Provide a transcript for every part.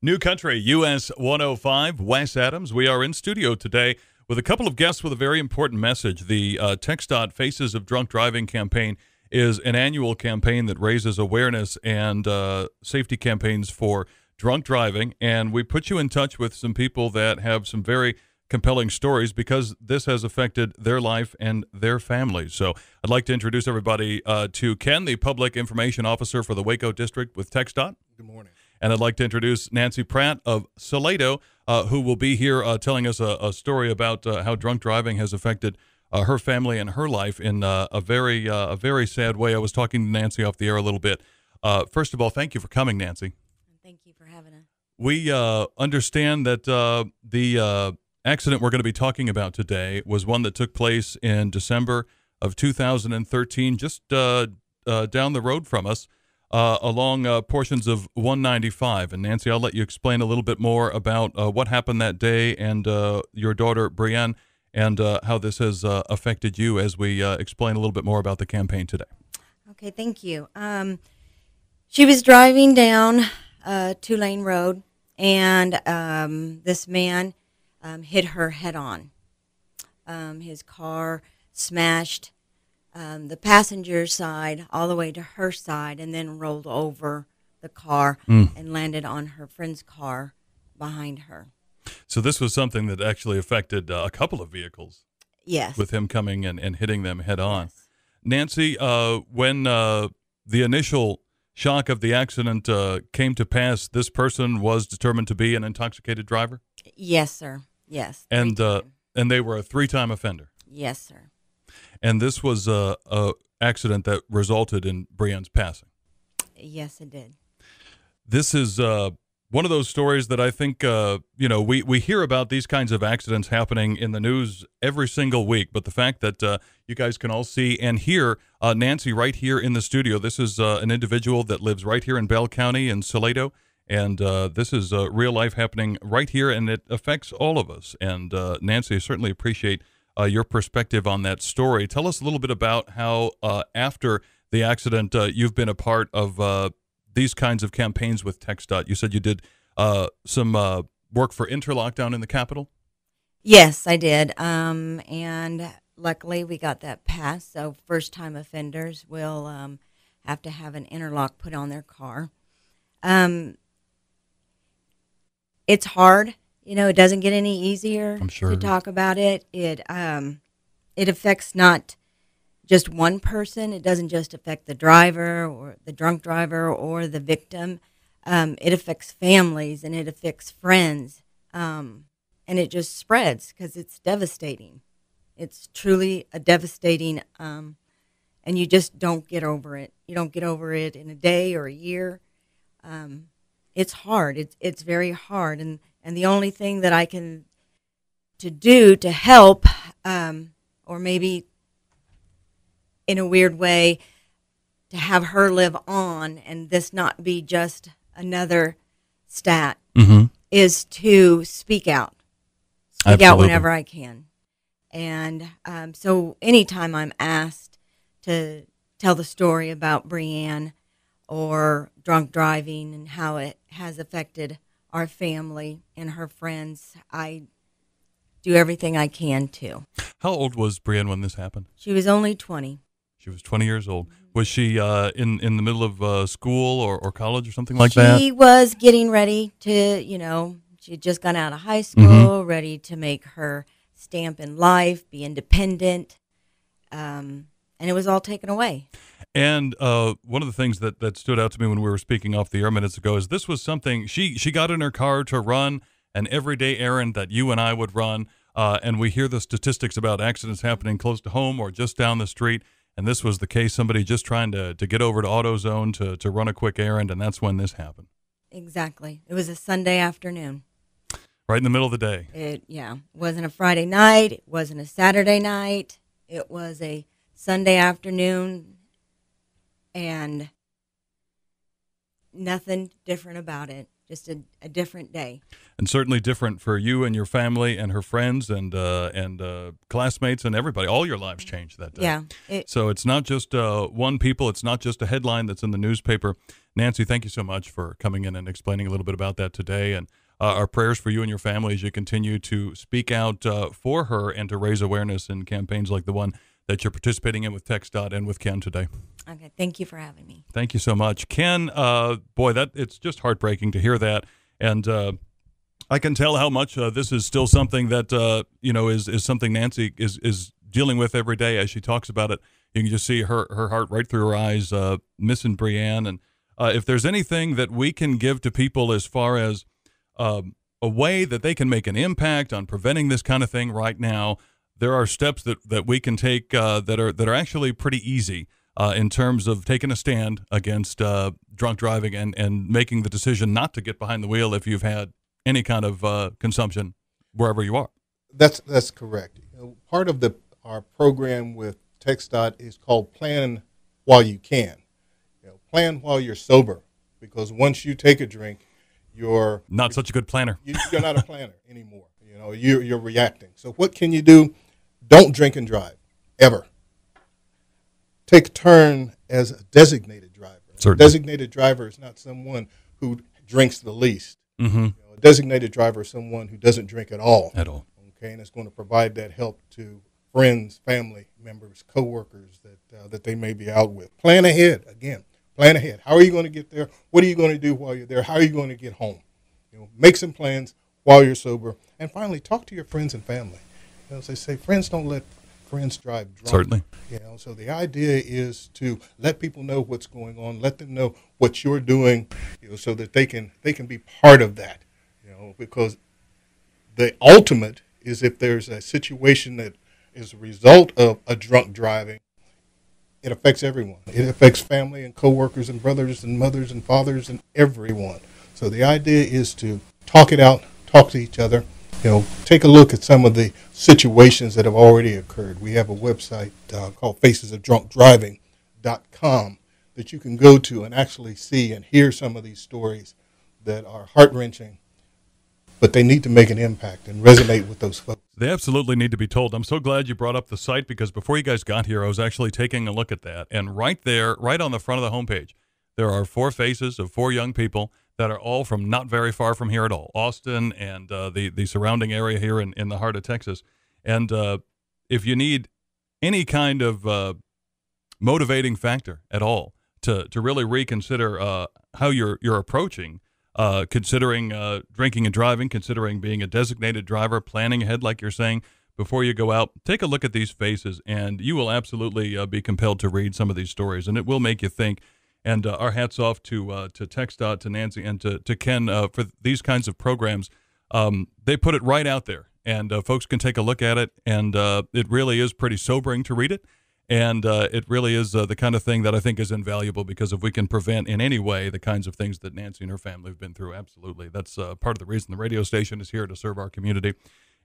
New Country, US 105, Wes Adams. We are in studio today with a couple of guests with a very important message. The TxDOT Faces of Drunk Driving campaign is an annual campaign that raises awareness and safety campaigns for drunk driving. And we put you in touch with some people that have some very compelling stories because this has affected their life and their families. So I'd like to introduce everybody to Ken, the Public Information Officer for the Waco District with TxDOT. Good morning. And I'd like to introduce Nancy Pratt of Salado, who will be here telling us a story about how drunk driving has affected her family and her life in a very sad way. I was talking to Nancy off the air a little bit. First of all, thank you for coming, Nancy. Thank you for having us. We understand that the accident we're going to be talking about today was one that took place in December of 2013, just down the road from us. Along portions of 195. And Nancy, I'll let you explain a little bit more about what happened that day and your daughter, Brianne, and how this has affected you as we explain a little bit more about the campaign today. Okay, thank you. She was driving down a two-lane road, and this man hit her head-on. His car smashed the passenger side all the way to her side and then rolled over the car and landed on her friend's car behind her. So this was something that actually affected a couple of vehicles. Yes. With him coming and hitting them head on. Yes. Nancy, when the initial shock of the accident came to pass, this person was determined to be an intoxicated driver? Yes, sir. Yes. And they were a three-time offender? Yes, sir. And this was a accident that resulted in Brianne's passing. Yes, it did. This is one of those stories that I think, we hear about these kinds of accidents happening in the news every single week. But the fact that you guys can all see and hear Nancy right here in the studio, this is an individual that lives right here in Bell County in Salado. And this is real life happening right here, and it affects all of us. And Nancy, I certainly appreciate your perspective on that story. Tell us a little bit about how, after the accident, you've been a part of these kinds of campaigns with TxDOT. You said you did some work for Interlock down in the Capitol? Yes, I did. And luckily we got that passed. So first-time offenders will have to have an interlock put on their car. It's hard. You know, it doesn't get any easier to talk about it. It affects not just one person. It doesn't just affect the driver or the drunk driver or the victim. It affects families and it affects friends. And it just spreads because it's devastating. It's truly a devastating, and you just don't get over it. You don't get over it in a day or a year. It's hard. It's very hard. And the only thing that I can do to help, or maybe in a weird way, to have her live on and this not be just another stat, is to speak out. Speak out whenever I can. And so anytime I'm asked to tell the story about Brianne or drunk driving and how it has affected our family and her friends, I do everything I can to. How old was Brianne when this happened? She was only 20. She was 20 years old. Was she in the middle of school or college or something like that? She was getting ready to, she had just gone out of high school, ready to make her stamp in life, be independent, and it was all taken away. And one of the things that stood out to me when we were speaking off the air minutes ago is this was something she got in her car to run an everyday errand that you and I would run, and we hear the statistics about accidents happening close to home or just down the street, and this was the case, somebody just trying to get over to AutoZone to run a quick errand, and that's when this happened. Exactly. It was a Sunday afternoon. Right in the middle of the day. It wasn't a Friday night. It wasn't a Saturday night. It was a Sunday afternoon. And nothing different about it. just a different day. And certainly different for you and your family and her friends and classmates and everybody. All your lives changed that day. Yeah. So it's not just one people. It's not just a headline that's in the newspaper. Nancy, thank you so much for coming in and explaining a little bit about that today. And our prayers for you and your family as you continue to speak out for her and to raise awareness in campaigns like the one that you're participating in with TxDOT and with Ken today. Okay, thank you for having me. Thank you so much. Ken, boy, it's just heartbreaking to hear that. And I can tell how much this is still something that, is something Nancy is dealing with every day as she talks about it. You can just see her heart right through her eyes, missing Brianne. And if there's anything that we can give to people as far as a way that they can make an impact on preventing this kind of thing right now, there are steps that we can take that are actually pretty easy in terms of taking a stand against drunk driving and making the decision not to get behind the wheel if you've had any kind of consumption wherever you are. That's correct. Part of our program with TxDOT is called Plan While You Can. Plan while you're sober, because once you take a drink, you're not such a good planner. You're not a planner anymore. You're reacting. So what can you do? Don't drink and drive, ever. Take a turn as a designated driver. Certainly. A designated driver is not someone who drinks the least. Mm-hmm. A designated driver is someone who doesn't drink at all. Okay, and it's going to provide that help to friends, family members, coworkers that they may be out with. Plan ahead. Again, plan ahead. How are you going to get there? What are you going to do while you're there? How are you going to get home? Make some plans while you're sober. And finally, talk to your friends and family. As they say, friends don't let friends drive drunk. Certainly. So the idea is to let people know what's going on, let them know what you're doing, so that they can be part of that. Because the ultimate is, if there's a situation that is a result of a drunk driving, it affects everyone. It affects family and coworkers and brothers and mothers and fathers and everyone. So the idea is to talk it out, talk to each other. Take a look at some of the situations that have already occurred. We have a website called facesofdrunkdriving.com that you can go to and actually see and hear some of these stories that are heart-wrenching, but they need to make an impact and resonate with those folks. They absolutely need to be told. I'm so glad you brought up the site, because before you guys got here, I was actually taking a look at that. And right there, right on the front of the homepage, there are 4 faces of 4 young people that are all from not very far from here at all, Austin and the surrounding area here in the heart of Texas. And if you need any kind of motivating factor at all to really reconsider how you're approaching considering drinking and driving, considering being a designated driver, planning ahead like you're saying before you go out, take a look at these faces, and you will absolutely be compelled to read some of these stories, and it will make you think. And our hats off to TxDOT, to Nancy, and to Ken for these kinds of programs. They put it right out there, and folks can take a look at it, and it really is pretty sobering to read it. And it really is the kind of thing that I think is invaluable, because if we can prevent in any way the kinds of things that Nancy and her family have been through, absolutely. That's part of the reason the radio station is here, to serve our community.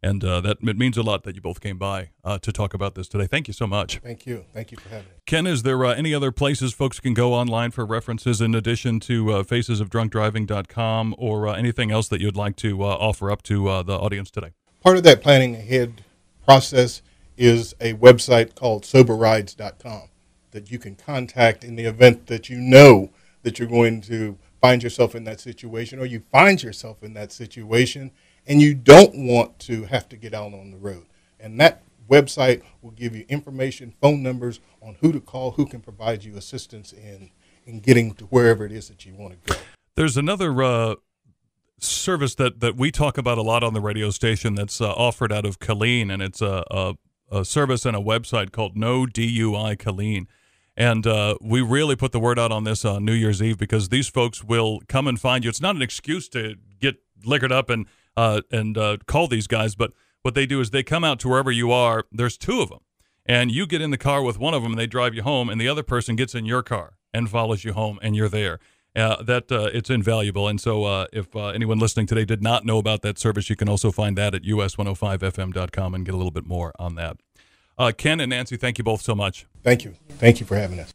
And that it means a lot that you both came by to talk about this today. Thank you so much. Thank you. Thank you for having me. Ken, is there any other places folks can go online for references in addition to facesofdrunkdriving.com, or anything else that you'd like to offer up to the audience today? Part of that planning ahead process is a website called soberrides.com that you can contact in the event that you know that you're going to find yourself in that situation, or you find yourself in that situation and you don't want to have to get out on the road. And that website will give you information, phone numbers on who to call, who can provide you assistance in getting to wherever it is that you want to go. There's another service that we talk about a lot on the radio station that's offered out of Killeen, and it's a service and a website called No DUI Killeen. And we really put the word out on this on New Year's Eve, because these folks will come and find you. It's not an excuse to get liquored up and call these guys, but what they do is they come out to wherever you are. There's 2 of them, and you get in the car with one of them, and they drive you home, and the other person gets in your car and follows you home, and you're there. It's invaluable. And so if anyone listening today did not know about that service, you can also find that at us105fm.com and get a little bit more on that. Ken and Nancy, thank you both so much. Thank you. Thank you for having us.